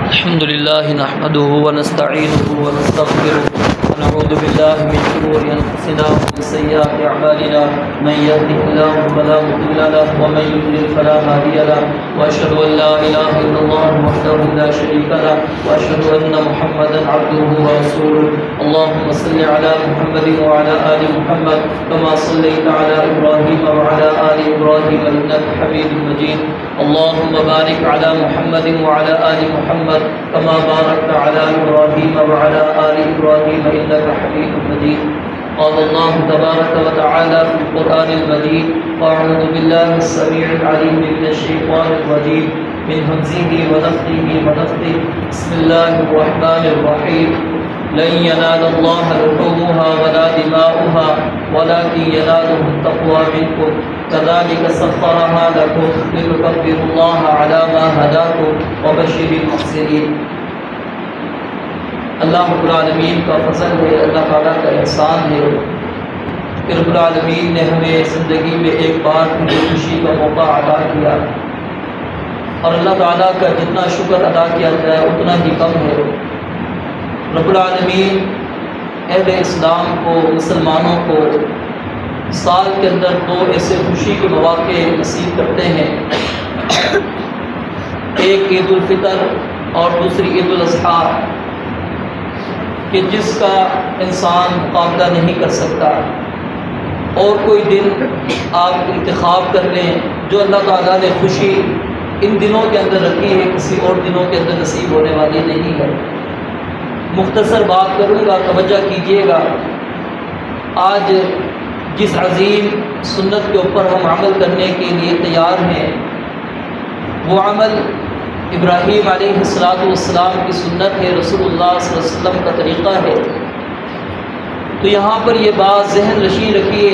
الحمد لله نحمده ونستعينه ونستغفره ونعوذ بالله من شرور انفسنا ومن سيئات اعمالنا من يهده الله فلا مضل له ومن يضلل فلا هادي له واشهد ان لا اله الا الله وحده لا شريك له واشهد ان محمدا عبده ورسوله اللهم صل على محمد وعلى ال محمد كما صليت على ابراهيم وعلى ال ابراهيم انك حميد مجيد اللهم بارك على محمد وعلى ال محمد كما باركت على ابراهيم وعلى ال ابراهيم انك حميد مجيد قال الله تبارك وتعالى في القرآن المجيد أعوذ بالله السميع العليم من الشيطان الرجيم من همزه ونفخه ونفثه بسم الله الرحمن الرحيم لن ينال الله لحومها ولا دماؤها ولكن يناله التقوى منكم كذلك سخرها لكم لتكبروا الله على ما هداكم وبشر المحسنين۔ اللہ رب العالمین کا فضل ہے، اللہ تعالیٰ کا احسان ہے کہ رب العالمین نے ہمیں زندگی میں ایک بار خوشی کا موقع عطا کیا، اور اللہ تعالیٰ کا جتنا شکر ادا کیا جائے اتنا ہی کم ہے۔ رب العالمین اہل اسلام کو، مسلمانوں کو سال کے اندر دو ایسے خوشی کے مواقع نصیب کرتے ہیں، ایک عید الفطر اور دوسری عید الاضحیٰ، کہ جس کا انسان مقابلہ نہیں کر سکتا۔ اور کوئی دن آپ انتخاب کر لیں جو اللہ تعالیٰ نے خوشی ان دنوں کے اندر رکھی ہے، کسی اور دنوں کے اندر نصیب ہونے والی نہیں ہے۔ مختصر بات کروں گا، توجہ کیجیے گا۔ آج جس عظیم سنت کے اوپر ہم عمل کرنے کے لیے تیار ہیں، وہ عمل ابراہیم علیہ السلام کی سنت ہے، رسول اللہ صلی اللہ علیہ وسلم کا طریقہ ہے۔ تو یہاں پر یہ بات ذہن نشین رکھیے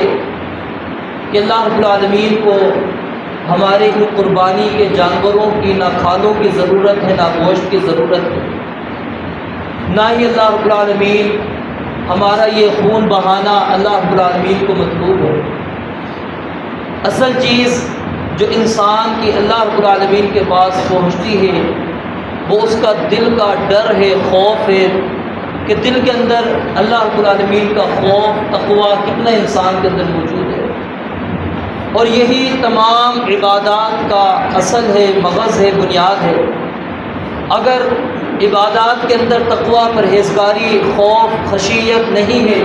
کہ اللہ رب العالمین کو ہمارے ان قربانی کے جانوروں کی نہ کھالوں کی ضرورت ہے، نہ گوشت کی ضرورت ہے، نہ ہی اللہ رب العالمین ہمارا یہ خون بہانا اللہ رب العالمین کو مطلوب ہے۔ اصل چیز جو انسان کی اللہ رب العالمین کے پاس پہنچتی ہے وہ اس کا دل کا ڈر ہے، خوف ہے، کہ دل کے اندر اللہ رب العالمین کا خوف، تقوی کتنا انسان کے اندر موجود ہے۔ اور یہی تمام عبادات کا اصل ہے، مغز ہے، بنیاد ہے۔ اگر عبادات کے اندر تقوی، پرہیزگاری، خوف، خشیت نہیں ہے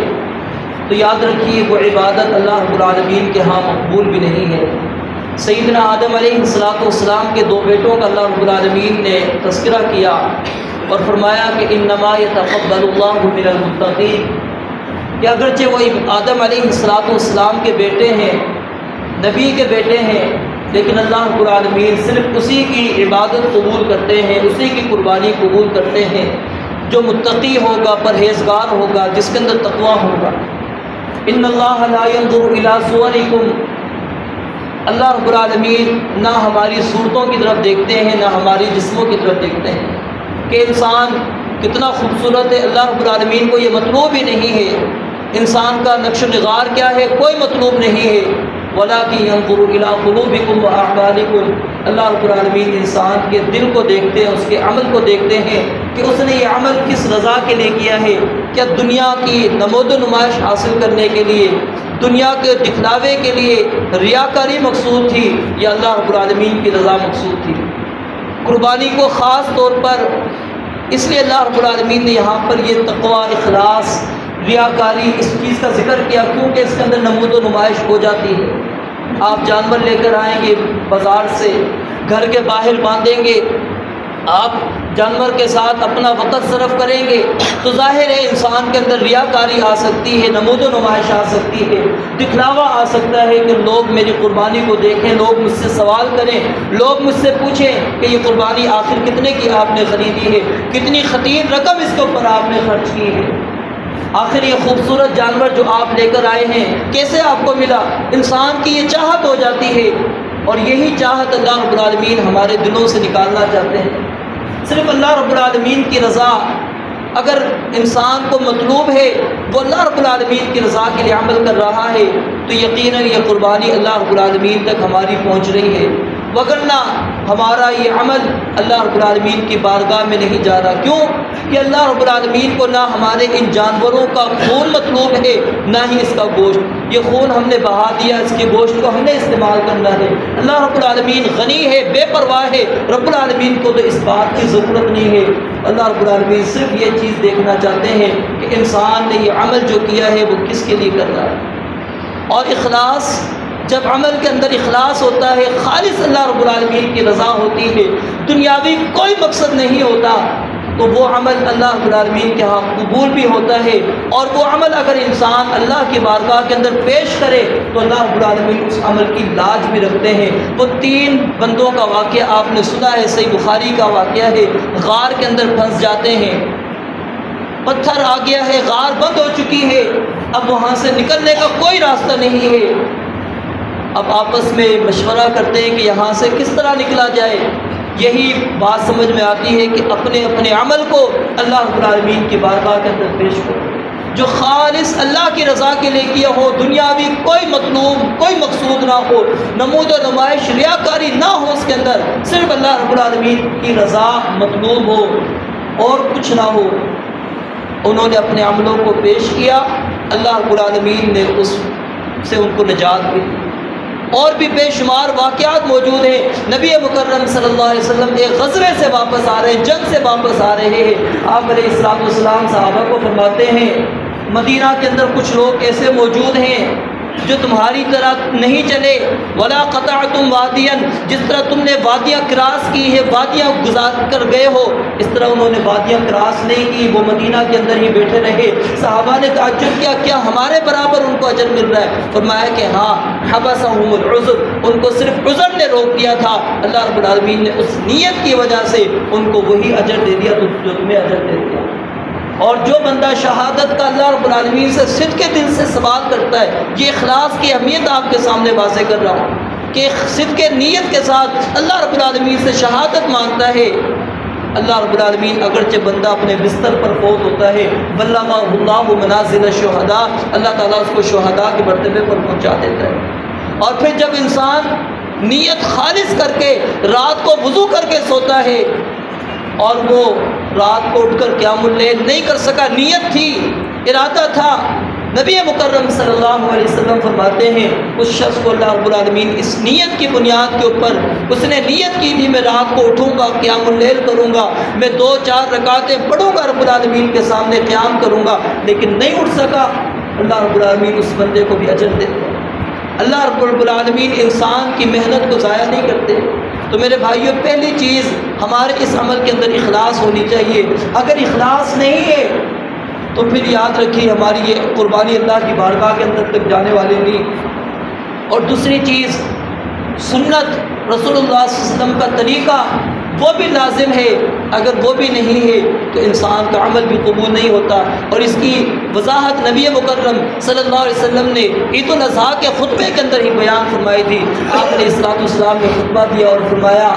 تو یاد رکھیے وہ عبادت اللہ رب العالمین کے ہاں مقبول بھی نہیں ہے۔ سیدنا آدم علیہ السلام کے دو بیٹوں کا اللہ رب العالمین نے تذکرہ کیا اور فرمایا کہ انما یتقبل اللہ من المتقین، کہ اگرچہ وہ آدم علیہ السلام کے بیٹے ہیں، نبی کے بیٹے ہیں، لیکن اللہ رب العالمین صرف اسی کی عبادت قبول کرتے ہیں، اسی کی قربانی قبول کرتے ہیں جو متقی ہوگا، پرہیزگار ہوگا، جس کے اندر تقوی ہوگا۔ ان اللہ لا ينظر الى صورکم، اللہ رب العالمین نہ ہماری صورتوں کی طرف دیکھتے ہیں، نہ ہماری جسموں کی طرف دیکھتے ہیں کہ انسان کتنا خوبصورت ہے۔ اللہ رب العالمین کو یہ مطلوب ہی نہیں ہے، انسان کا نقش و نگار کیا ہے، کوئی مطلوب نہیں ہے۔ وَلَٰكِن يَنظُرُ إِلَىٰ قُلُوبِكُمْ وَأَعْمَالِكُمْ، اللہ رب العالمین انسان کے دل کو دیکھتے ہیں، اس کے عمل کو دیکھتے ہیں کہ اس نے یہ عمل کس رضا کے لیے کیا ہے۔ کیا دنیا کی نمود و نمائش حاصل کرنے کے لیے، دنیا کے دکھلاوے کے لیے ریاکاری مقصود تھی، یا اللہ رب العالمین کی رضا مقصود تھی؟ قربانی کو خاص طور پر اس لیے اللہ رب العالمین نے یہاں پر یہ تقوی، اخلاص، ریاکاری اس چیز کا ذکر کیا، کیونکہ اس کے اندر نمود و نمائش ہو جاتی ہے۔ آپ جانور لے کر آئیں گے بازار سے، گھر کے باہر باندھیں گے، آپ جانور کے ساتھ اپنا وقت صرف کریں گے تو ظاہر ہے انسان کے اندر ریاکاری آ سکتی ہے، نمود و نمائش آ سکتی ہے، دکھلاوا آ سکتا ہے کہ لوگ میری قربانی کو دیکھیں، لوگ مجھ سے سوال کریں، لوگ مجھ سے پوچھیں کہ یہ قربانی آخر کتنے کی آپ نے خریدی ہے، کتنی خطیر رقم اس کے اوپر آپ نے خرچ کی ہے، آخر یہ خوبصورت جانور جو آپ لے کر آئے ہیں کیسے آپ کو ملا۔ انسان کی یہ چاہت ہو جاتی ہے، اور یہی چاہت اللہ رب العالمین ہمارے دلوں سے نکالنا چاہتے ہیں۔ صرف اللہ رب العالمین کی رضا اگر انسان کو مطلوب ہے، وہ اللہ رب العالمین کی رضا کے لیے عمل کر رہا ہے، تو یقیناً یہ قربانی اللہ رب العالمین تک ہماری پہنچ رہی ہے۔ وگرنہ ہمارا یہ عمل اللہ رب العالمین کی بارگاہ میں نہیں جا رہا۔ کیوں کہ اللہ رب العالمین کو نہ ہمارے ان جانوروں کا خون مطلوب ہے نہ ہی اس کا گوشت۔ یہ خون ہم نے بہا دیا، اس کے گوشت کو ہم نے استعمال کرنا ہے۔ اللہ رب العالمین غنی ہے، بے پرواہ ہے، رب العالمین کو تو اس بات کی ضرورت نہیں ہے۔ اللہ رب العالمین صرف یہ چیز دیکھنا چاہتے ہیں کہ انسان نے یہ عمل جو کیا ہے وہ کس کے لیے کر رہا ہے۔ اور اخلاص، جب عمل کے اندر اخلاص ہوتا ہے، خالص اللہ رب العالمین کی رضا ہوتی ہے، دنیاوی کوئی مقصد نہیں ہوتا، تو وہ عمل اللہ رب العالمین کے ہاں قبول بھی ہوتا ہے۔ اور وہ عمل اگر انسان اللہ کی بارگاہ کے اندر پیش کرے تو اللہ رب العالمین اس عمل کی لاج بھی رکھتے ہیں۔ وہ 3 بندوں کا واقعہ آپ نے سنا ہے، صحیح بخاری کا واقعہ ہے۔ غار کے اندر پھنس جاتے ہیں، پتھر آ گیا ہے، غار بند ہو چکی ہے، اب وہاں سے نکلنے کا کوئی راستہ نہیں ہے۔ اب آپس میں مشورہ کرتے ہیں کہ یہاں سے کس طرح نکلا جائے۔ یہی بات سمجھ میں آتی ہے کہ اپنے اپنے عمل کو اللہ رب العالمین کی بارگاہ کے اندر پیش کرو، جو خالص اللہ کی رضا کے لیے کیا ہو، دنیاوی کوئی مطلوب کوئی مقصود نہ ہو، نمود و نمائش ریاکاری نہ ہو اس کے اندر، صرف اللہ رب العالمین کی رضا مطلوب ہو اور کچھ نہ ہو۔ انہوں نے اپنے عملوں کو پیش کیا، اللہ رب العالمین نے اس سے ان کو نجات دی۔ اور بھی بے شمار واقعات موجود ہیں۔ نبی مکرم صلی اللہ علیہ وسلم ایک غزوے سے واپس آ رہے ہیں، جنگ سے واپس آ رہے ہیں۔ آپ علیہ السلام صحابہ کو فرماتے ہیں مدینہ کے اندر کچھ لوگ ایسے موجود ہیں جو تمہاری طرح نہیں چلے، ولا قطعتم وادیا، جس طرح تم نے وادیاں کراس کی ہے، وادیاں گزار کر گئے ہو، اس طرح انہوں نے وادیاں کراس نہیں کی، وہ مدینہ کے اندر ہی بیٹھے رہے۔ صحابہ نے تعجب کیا، کیا ہمارے برابر ان کو اجر مل رہا ہے؟ فرمایا کہ ہاں، حبسہم العذر، ان کو صرف عذر نے روک دیا تھا، اللہ رب العالمین نے اس نیت کی وجہ سے ان کو وہی اجر دے دیا جو تمہیں اجر دے دیا۔ اور جو بندہ شہادت کا اللہ رب العالمین سے صدق دل سے سوال کرتا ہے، یہ اخلاص کی اہمیت آپ کے سامنے واضح کر رہا ہوں کہ صدق نیت کے ساتھ اللہ رب العالمین سے شہادت مانگتا ہے، اللہ رب العالمین اگرچہ بندہ اپنے بستر پر فوت ہوتا ہے، بلغہ اللہ منازل الشہداء، اللہ تعالیٰ اس کو شہداء کے مرتبے پر پہنچا دیتا ہے۔ اور پھر جب انسان نیت خالص کر کے رات کو وضو کر کے سوتا ہے اور وہ رات کو اٹھ کر قیام اللیل نہیں کر سکا، نیت تھی، ارادہ تھا، نبی مکرم صلی اللہ علیہ وسلم فرماتے ہیں اس شخص کو اللہ رب العالمین اس نیت کی بنیاد کے اوپر، اس نے نیت کی تھی میں رات کو اٹھوں گا، قیام اللیل کروں گا، میں 2-4 رکعتیں پڑھوں گا، رب العالمین کے سامنے قیام کروں گا، لیکن نہیں اٹھ سکا، اللہ رب العالمین اس بندے کو بھی اجر دیتے ہیں۔ اللہ رب العالمین انسان کی محنت کو ضائع نہیں کرتے۔ تو میرے بھائیوں، پہلی چیز ہمارے اس عمل کے اندر اخلاص ہونی چاہیے۔ اگر اخلاص نہیں ہے تو پھر یاد رکھیے ہماری یہ قربانی اللہ کی بارگاہ کے اندر تک جانے والی نہیں۔ اور دوسری چیز، سنت رسول اللہ صلی اللہ علیہ وسلم کا طریقہ وہ بھی لازم ہے، اگر وہ بھی نہیں ہے تو انسان کا عمل بھی قبول نہیں ہوتا۔ اور اس کی وضاحت نبی مکرم صلی اللہ علیہ وسلم نے عید الاضحیٰ کے خطبے کے اندر ہی بیان فرمائی تھی۔ آپ علیہ السلام نے خطبہ دیا اور فرمایا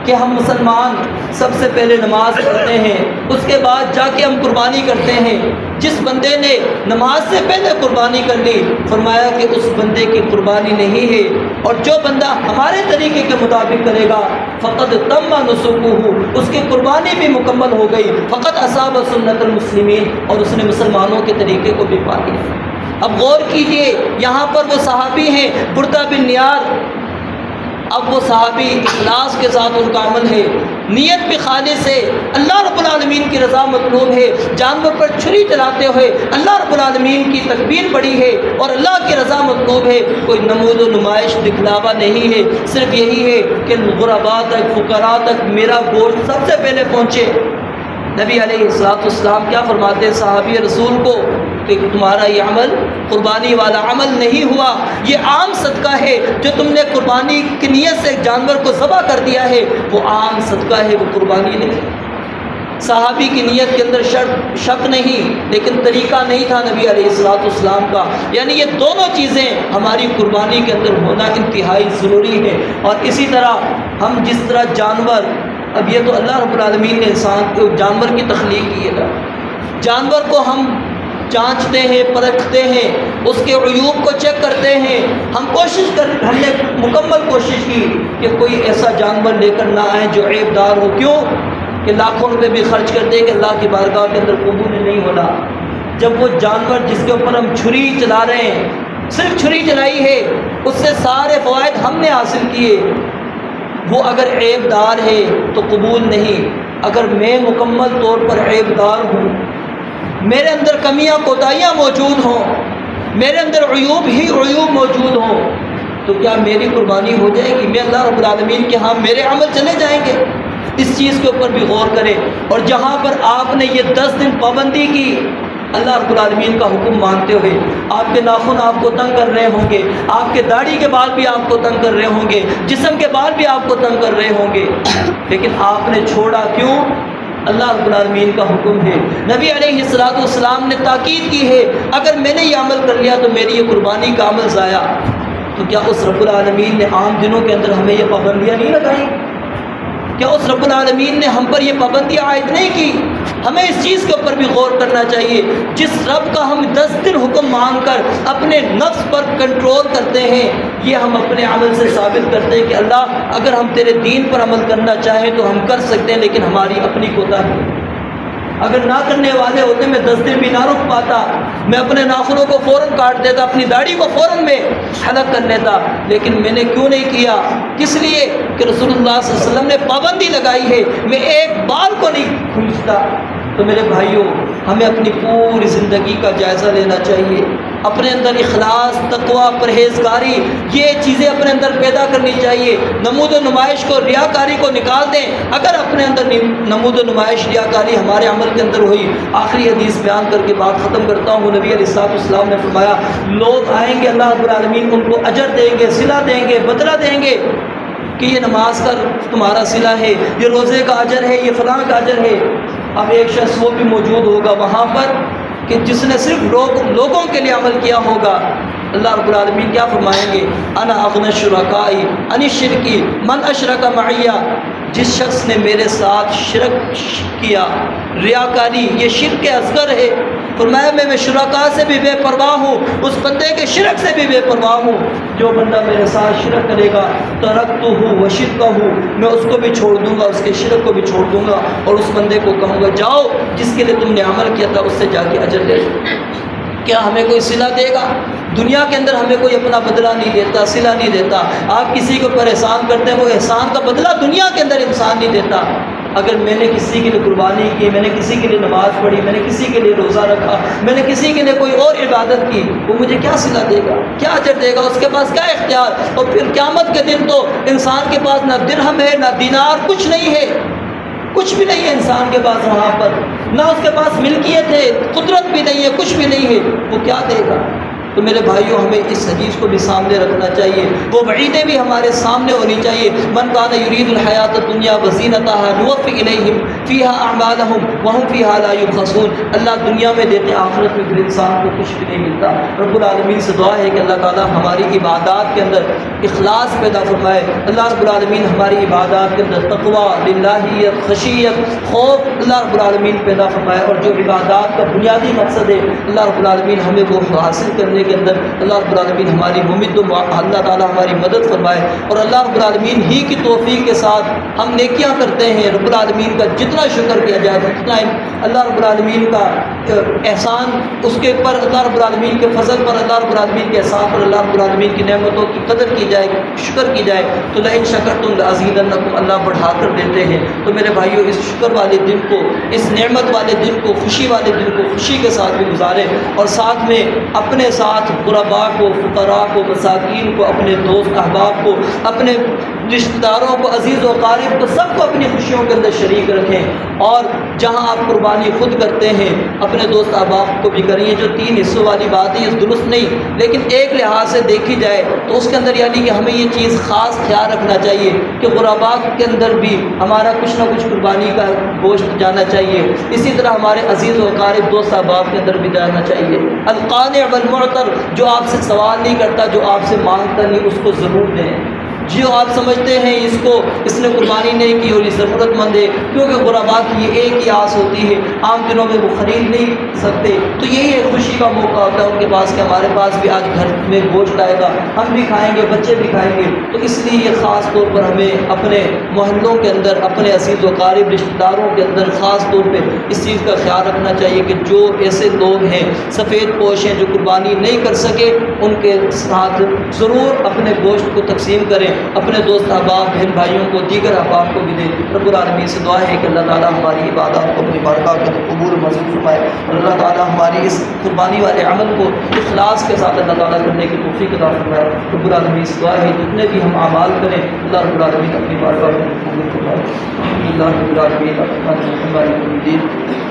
کہ ہم مسلمان سب سے پہلے نماز پڑھتے ہیں، اس کے بعد جا کے ہم قربانی کرتے ہیں۔ جس بندے نے نماز سے پہلے قربانی کر لی، فرمایا کہ اس بندے کی قربانی نہیں ہے، اور جو بندہ ہمارے طریقے کے مطابق کرے گا فقط تم نسکہ، اس کی قربانی بھی مکمل ہو گئی، فقط اصاب سنت المسلمین، اور اس نے مسلمانوں کے طریقے کو بھی پا لیا۔ اب غور کیجئے، یہاں پر وہ صحابی ہیں بردہ بن نیار، اب وہ صحابی اخلاص کے ساتھ ان کا عمل ہے، نیت بھی خالص ہے، اللہ رب العالمین کی رضا مطلوب ہے، جانور پر چھری چلاتے ہوئے اللہ رب العالمین کی تکبیر پڑھی ہے اور اللہ کی رضا مطلوب ہے، کوئی نمود و نمائش دکھلاوا نہیں ہے، صرف یہی ہے کہ غرباء تک، فقراء تک میرا گوشت سب سے پہلے پہنچے۔ نبی علیہ السلام کیا فرماتے ہیں صحابی رسول کو کہ تمہارا یہ عمل قربانی والا عمل نہیں ہوا، یہ عام صدقہ ہے، جو تم نے قربانی کی نیت سے جانور کو ذبح کر دیا ہے وہ عام صدقہ ہے، وہ قربانی نہیں۔ صحابی کی نیت کے اندر شک نہیں، لیکن طریقہ نہیں تھا نبی علیہ السلام کا، یعنی یہ دونوں چیزیں ہماری قربانی کے اندر ہونا انتہائی ضروری ہے۔ اور اسی طرح ہم جس طرح جانور، اب یہ تو اللہ رب العالمین نے انسان کو جانور کی تخلیق کی ہے، جانور کو ہم جانچتے ہیں، پرکھتے ہیں، اس کے عیوب کو چیک کرتے ہیں. ہم نے مکمل کوشش کی کہ کوئی ایسا جانور لے کر نہ آئے جو عیب دار ہو. کیوں کہ لاکھوں روپے بھی خرچ کرتے ہیں کہ اللہ کی بارگاہ کے اندر قبول نہیں ہونا. جب وہ جانور جس کے اوپر ہم چھری چلا رہے ہیں، صرف چھری چلائی ہے، اس سے سارے فوائد ہم نے حاصل کیے، وہ اگر عیب دار ہے تو قبول نہیں. اگر میں مکمل طور پر عیب دار ہوں، میرے اندر کمیاں کوتاہیاں موجود ہوں، میرے اندر عیوب ہی عیوب موجود ہوں، تو کیا میری قربانی ہو جائے گی؟ میں اللہ رب العالمین کے ہاں میرے عمل چلے جائیں گے؟ اس چیز کے اوپر بھی غور کریں. اور جہاں پر آپ نے یہ 10 دن پابندی کی اللہ رب العالمین کا حکم مانتے ہوئے، آپ کے ناخن آپ کو تنگ کر رہے ہوں گے، آپ کے داڑھی کے بال بھی آپ کو تنگ کر رہے ہوں گے، جسم کے بال بھی آپ کو تنگ کر رہے ہوں گے، لیکن آپ نے چھوڑا کیوں؟ اللہ رب العالمین کا حکم ہے. نبی علیہ السلام نے تاکید کی ہے اگر میں نے یہ عمل کر لیا تو میری یہ قربانی کا عمل ضائع. تو کیا اس رب العالمین نے عام دنوں کے اندر ہمیں یہ پابندیاں نہیں لگائیں؟ کیا اس رب العالمین نے ہم پر یہ پابندیاں عائد نہیں کی؟ ہمیں اس چیز کے اوپر بھی غور کرنا چاہیے. جس رب کا ہم 10 دن حکم مان کر اپنے نفس پر کنٹرول کرتے ہیں، یہ ہم اپنے عمل سے ثابت کرتے ہیں کہ اللہ اگر ہم تیرے دین پر عمل کرنا چاہیں تو ہم کر سکتے ہیں، لیکن ہماری اپنی کوتاہی. اگر نہ کرنے والے ہوتے میں 10 دن بھی نہ رک پاتا، میں اپنے ناخنوں کو فوراً کاٹ دیتا، اپنی داڑھی کو فوراً میں حلق کر لیتا. لیکن میں نے کیوں نہیں کیا؟ کس لیے کہ رسول اللہ صلی اللہ علیہ وسلم نے پابندی لگائی ہے، میں ایک بال کو نہیں کھینچتا. تو میرے بھائیوں، ہمیں اپنی پوری زندگی کا جائزہ لینا چاہیے. اپنے اندر اخلاص، تقویٰ، پرہیزگاری، یہ چیزیں اپنے اندر پیدا کرنی چاہیے. نمود و نمائش کو، ریاکاری کو نکال دیں. اگر اپنے اندر نمود و نمائش، ریاکاری ہمارے عمل کے اندر ہوئی، آخری حدیث بیان کر کے بات ختم کرتا ہوں. نبی علیہ السلام نے فرمایا لوگ آئیں گے، اللہ رب العالمین ان کو اجر دیں گے، صلہ دیں گے، بدلہ دیں گے کہ یہ نماز کا تمہارا صلہ ہے، یہ روزے کا اجر ہے، یہ فلاں کا اجر ہے. اب ایک شخص وہ بھی موجود ہوگا وہاں پر کہ جس نے صرف لوگوں کے لیے عمل کیا ہوگا. اللہ رب العالمین کیا فرمائیں گے؟ انا اغنی الشرکاء عن الشرک من اشرک معی. جس شخص نے میرے ساتھ شرک کیا، ریاکاری، یہ شرک اصغر ہے. فرمایا میں شرکاء سے بھی بے پرواہ ہوں، اس بندے کے شرک سے بھی بے پرواہ ہوں. جو بندہ میرے ساتھ شرک کرے گا ترکتہ وشرکہ، میں اس کو بھی چھوڑ دوں گا، اس کے شرک کو بھی چھوڑ دوں گا، اور اس بندے کو کہوں گا جاؤ جس کے لیے تم نے عمل کیا تھا اس سے جا کے اجر لے. کیا ہمیں کوئی صلہ دے گا؟ دنیا کے اندر ہمیں کوئی اپنا بدلہ نہیں دیتا، صلہ نہیں دیتا. آپ کسی کے اوپر احسان کرتے ہیں، وہ احسان کا بدلہ دنیا کے اندر انسان نہیں دیتا. اگر میں نے کسی کے لیے قربانی کی، میں نے کسی کے لیے نماز پڑھی، میں نے کسی کے لیے روزہ رکھا، میں نے کسی کے لیے کوئی اور عبادت کی، وہ مجھے کیا صلہ دے گا؟ کیا اجر دے گا؟ اس کے پاس کیا اختیار؟ اور پھر قیامت کے دن تو انسان کے پاس نہ درہم ہے، نہ دینار، کچھ نہیں ہے، کچھ بھی نہیں ہے انسان کے پاس وہاں پر. نہ اس کے پاس ملکیت ہے، قدرت بھی نہیں ہے، کچھ بھی نہیں ہے. وہ کیا دے گا؟ تو میرے بھائیوں، ہمیں اس حدیث کو بھی سامنے رکھنا چاہیے. وہ وعیدیں بھی ہمارے سامنے ہونی چاہیے. من کان یرید الحیات الدنیا وزینتها نوفی الیہم فیہا اعمالہم وہم فیہا لا یبخسون. اللہ دنیا میں دیتے ہیں، آخرت میں پھر انسان کو کچھ بھی نہیں ملتا. رب العالمین سے دعا ہے کہ اللہ تعالیٰ ہماری عبادات کے اندر اخلاص پیدا فرمائے. اللہ رب العالمین ہماری عبادات کے اندر تقویٰ، للہیت، خشیت، خوف اللہ رب العالمین پیدا فرمائے. اور جو عبادات کا بنیادی مقصد ہے اللہ رب العالمین ہمیں وہ حاصل کرنے کے اندر اللہ رب العالمین ہماری اللہ تعالیٰ ہماری مدد فرمائے. اور اللہ رب العالمین ہی کی توفیق کے ساتھ ہم نیکیاں کرتے ہیں. رب العالمین کا جتنا شکر کیا جائے، جتنا اللہ رب العالمین کا احسان اس کے پر، اللہ رب العالمین کے فضل پر، اللہ رب العالمین کے احسان پر، اللہ رب العالمین کی نعمتوں کی قدر کی جائے، شکر کی جائے تو لئن شکرتم لازیدنکم، اللہ بڑھا کر دیتے ہیں. تو میرے بھائیوں، اس شکر والے دن کو، اس نعمت والے دن کو، خوشی والے دن کو خوشی کے ساتھ بھی گزاریں، اور ساتھ میں اپنے ساتھ غرباء کو، فقراء کو، مساکین کو، اپنے دوست احباب کو، اپنے رشتہ داروں کو، عزیز و قارب کو، سب کو اپنی خوشیوں کے اندر شریک رکھیں. اور جہاں آپ قربانی خود کرتے ہیں اپنے دوست احباب کو بھی کریں. یہ جو 3 حصوں والی بات ہے یہ درست نہیں، لیکن ایک لحاظ سے دیکھی جائے تو اس کے اندر یعنی کہ ہمیں یہ چیز خاص خیال رکھنا چاہیے کہ غرباء کے اندر بھی ہمارا کچھ نہ کچھ قربانی کا گوشت جانا چاہیے. اسی طرح ہمارے عزیز و قارب دوست احباب کے اندر بھی جانا چاہیے. القانع والمعتر، جو آپ سے سوال نہیں کرتا، جو آپ سے مانگتا نہیں، اس کو ضرور دیں. جو آپ سمجھتے ہیں اس نے قربانی نہیں کی اور یہ ضرورت مند ہے، کیونکہ غربا کی یہ ایک ہی آس ہوتی ہے، عام دنوں میں وہ خرید نہیں سکتے، تو یہی ایک خوشی کا موقع ہوتا ہے ان کے پاس کہ ہمارے پاس بھی آج گھر میں گوشت آئے گا، ہم بھی کھائیں گے، بچے بھی کھائیں گے۔ تو اس لیے یہ خاص طور پر ہمیں اپنے محلوں کے اندر، اپنے عزیز و قارب رشتہ داروں کے اندر خاص طور پہ اس چیز کا خیال رکھنا چاہیے کہ جو ایسے لوگ ہیں سفید پوش ہیں جو قربانی نہیں کر سکے، ان کے ساتھ ضرور اپنے گوشت کو تقسیم کریں، اپنے دوست احباب بہن بھائیوں کو، دیگر احباب کو بھی دیں۔ رب العالمین سے دعا ہے کہ اللہ تعالیٰ ہماری عبادات کو اپنی بارگاہ کے قبول منظور فرمائے، اور اللہ تعالیٰ ہماری اس قربانی والے عمل کو اخلاص کے ساتھ اللہ تعالیٰ کرنے کی توفیق عطا فرمائے۔ رب العالمین سے دعا ہے جتنے بھی ہم اعمال کریں اللہ رب العالمین اپنی بارگاہ میں قبول فرمائے۔ الحمدللہ رب العالمین الرحمن الرحیم مالک یوم الدین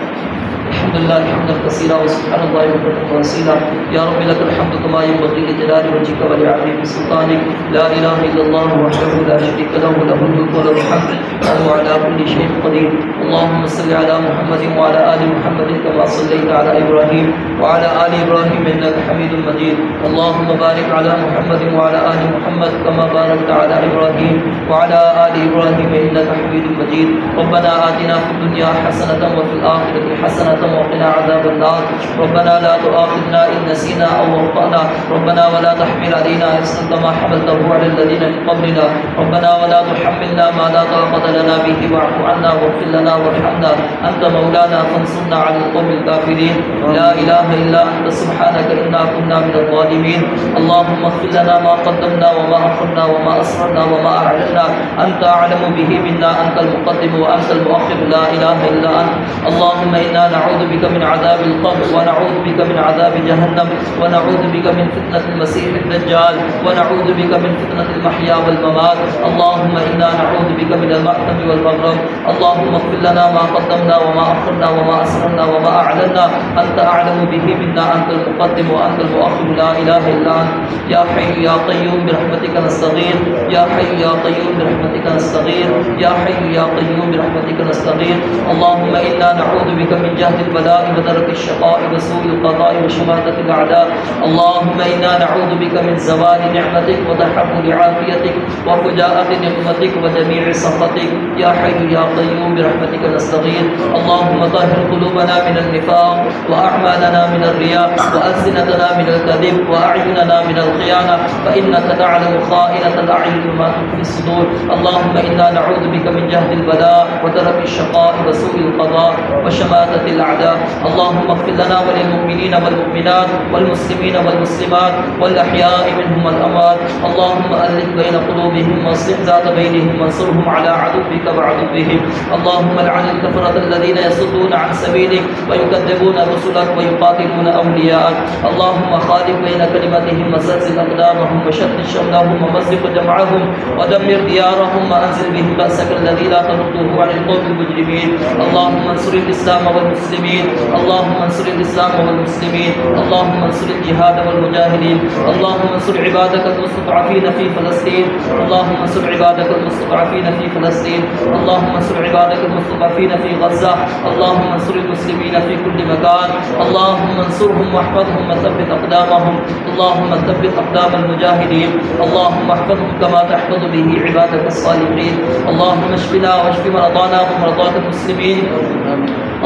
الحمد لله حمدا كثيرا وسبحان الله بكرة وأصيلا يا رب لك الحمد كما ينبغي لجلال وجهك ولعظيم سلطانك لا إله إلا الله وحده لا شريك له له الملك وله الحمد وهو على كل شيء قدير اللهم صل على محمد وعلى آل محمد كما صليت على إبراهيم وعلى آل إبراهيم إنك حميد مجيد اللهم بارك على محمد وعلى آل محمد كما باركت على إبراهيم وعلى آل إبراهيم إنك حميد مجيد ربنا آتنا في الدنيا حسنة وفي الآخرة حسنة وقنا عذاب النار ربنا لا تؤاخذنا إن نسينا أو أخطأنا ربنا ولا تحمل علينا إصرا كما حملته على الذين من قبلنا ربنا ولا تحملنا ما لا طاقة لنا به واعف عنا واغفر لنا وارحمنا أنت مولانا فانصرنا على القوم الكافرين لا إله إلا أنت سبحانك إنا كنا من الظالمين اللهم اغفر لنا ما قدمنا وما أخرنا وما أسررنا وما أعلنا أنت أعلم به منا أنت المقدم وأنت المؤخر لا إله إلا أنت اللهم إنا نعوذ بك من عذاب القبر ونعوذ بك من عذاب جهنم ونعوذ بك من فتنة المسيح الدجال ونعوذ بك من فتنة المحيا والممات اللهم إنا نعوذ بك من المأثم والمغرم اللهم اغفر لنا ما قدمنا وما أخرنا وما أسررنا وما أعلنا أنت أعلم به منا أنت المقدم وأنت المؤخر لا إله إلا أنت يا حي يا قيوم برحمتك نستغيث يا حي يا قيوم برحمتك نستغيث يا حي يا قيوم برحمتك نستغيث اللهم إنا نعوذ بك من جهد البلاء ودرك الشقاء وسوء القضاء وشماتة الأعداء اللهم إنا نعوذ بك من زوال نعمتك وتحول عافيتك وفجاءة نقمتك وجميع سخطك يا حي يا قيوم برحمتك نستغيث اللهم طهر قلوبنا من النفاق وأعمالنا من الرياء وألسنتنا من الكذب وأعيننا من الخيانة فإنك تعلم خائنة الأعين وما تخفي الصدور اللهم إنا نعوذ بك من جهد البلاء ودرك الشقاء وسوء القضاء وشماتة الأعداء اللهم اغفر لنا وللمؤمنين والمؤمنات والمسلمين والمسلمات والأحياء منهم والأموات اللهم ألف بين قلوبهم واصلح ذات بينهم وانصرهم على عدوك وعدوهم اللهم لعن الكفرة الذين يصدون عن سبيلك ويكذبون رسلك ويقاتلون أولياءك اللهم خالف بين كلمتهم وزلزل أقدامهم وشتت شملهم ومزق جمعهم ودمر ديارهم وأنزل بهم بأسك الذي لا ترده عن القوم المجرمين اللهم انصر الإسلام والمسلمين اللهم انصر الإسلام والمسلمين اللهم انصر الجهاد والمجاهدين اللهم انصر عبادك المستضعفين في فلسطين اللهم انصر عبادك المستضعفين في فلسطين اللهم انصر عبادك المستضعفين في غزة اللهم انصر المسلمين في كل مكان اللهم انصرهم واحفظهم وثبت أقدامهم اللهم ثبت أقدام المجاهدين اللهم احفظهم كما تحفظ به عبادك الصالحين اللهم اشفنا واشف مرضانا ومرضات المسلمين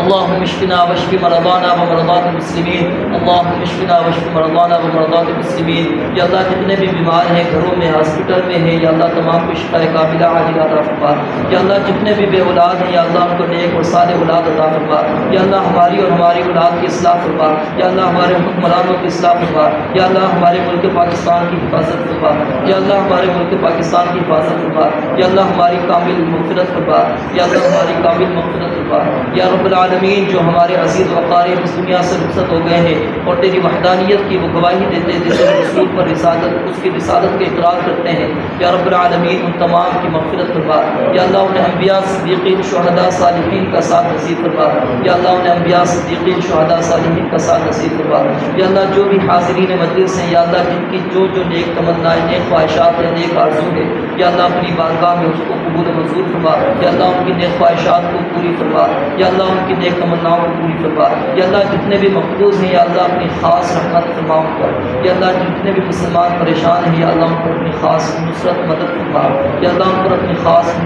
اللهم اشفنا واشف مرضانا ومرضات المسلمین اللهم اشفنا واشف مرضانا ومرضات المسلمین. یا اللہ جتنے بھی بیمار ہیں گھروں میں ہاسپٹل میں ہیں یا اللہ تمام کو شفا کاملہ عاجلہ عطا فرما. یا اللہ جتنے بھی بے اولاد ہیں یا اللہ ان کو نیک اور صالح اولاد عطا فرما. یا اللہ ہماری اور ہماری اولاد کی اصلاح فرما. یا اللہ ہمارے حکمرانوں کی اصلاح فرما. یا اللہ ہمارے ملک پاکستان کی حفاظت فرما. یا اللہ ہمارے ملک پاکستان کی حفاظت فرما. یا اللہ ہماری کامل مغفرت فرما. یا اللہ ہماری کامل مغفرت فرما. یا رب العالمین جو ہمارے عزیز و اقارب اس دنیا سے رخصت ہو گئے ہیں اور تیری وحدانیت کی وہ گواہی دیتے ہیں جیسے رسول پر رسالت اس کی رسالت کے اقرار کرتے ہیں. یا رب العالمین ان تمام کی مغفرت فرما. یا اللہ انہیں انبیاء صدیقین شہداء صالحین کا ساتھ نصیب فرما. یا اللہ انہیں انبیاء صدیقین شہداء صالحین کا ساتھ نصیب فرما. یا اللہ جو بھی حاضرین مجلس ہیں یا اللہ جن کی جو نیک تمنائیں نیک خواہشات ہیں نیک آرزو ہے یا اللہ اپنی بارگاہ میں اس کو قبول و منظور فرما. یا اللہ ان کی نیک خواہشات کو پوری فرما. یا اللہ ان کی نیک تمناؤں کو پوری فرما۔ یا اللہ جتنے بھی مقبوض ہیں یا اللہ اپنی خاص رحمت فرما ان پر۔ یا اللہ جتنے بھی مسلمان پریشان ہیں یا اللہ ان پر اپنی خاص نصرت مدد فرما۔ یا اللہ ان پر اپنی خاص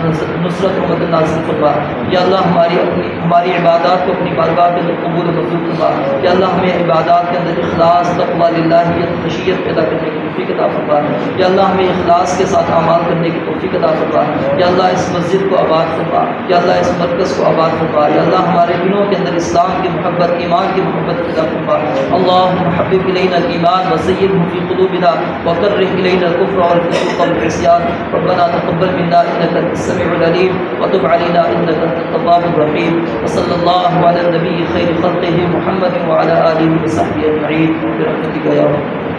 نصرت و مدد نازل فرما۔ یا اللہ ہماری عبادات کو اپنی بارگاہ کے اندر قبول و منظور فرما۔ یا اللہ ہمیں عبادات کے اندر اخلاص، تقویٰ، للہیت، خشیت پیدا کرنے کی توفیق عطا فرما۔ یا اللہ ہمیں اخلاص کے ساتھ اعمال کرنے کی توفیق عطا فرما۔ یا اللہ اس مسجد کو آباد فرما۔ یا اللہ اس مرکز کو آباد فرما۔ یا اللہ ہمارے دلوں کے اندر اسلام کی محبت، ایمان کی محبت پیدا فرما۔ اللہم حبب الینا الایمان وزینہ فی قلوبنا وکرہ الینا الکفر والفسوق والعصیان ربنا تقبل منا انک انت السمیع العلیم وتب علینا انک انت التواب الرحیم وصلی اللہ علی النبی خیر خلقہ محمد وعلی آلہ وصحبہ اجمعین برحمتک یا رب۔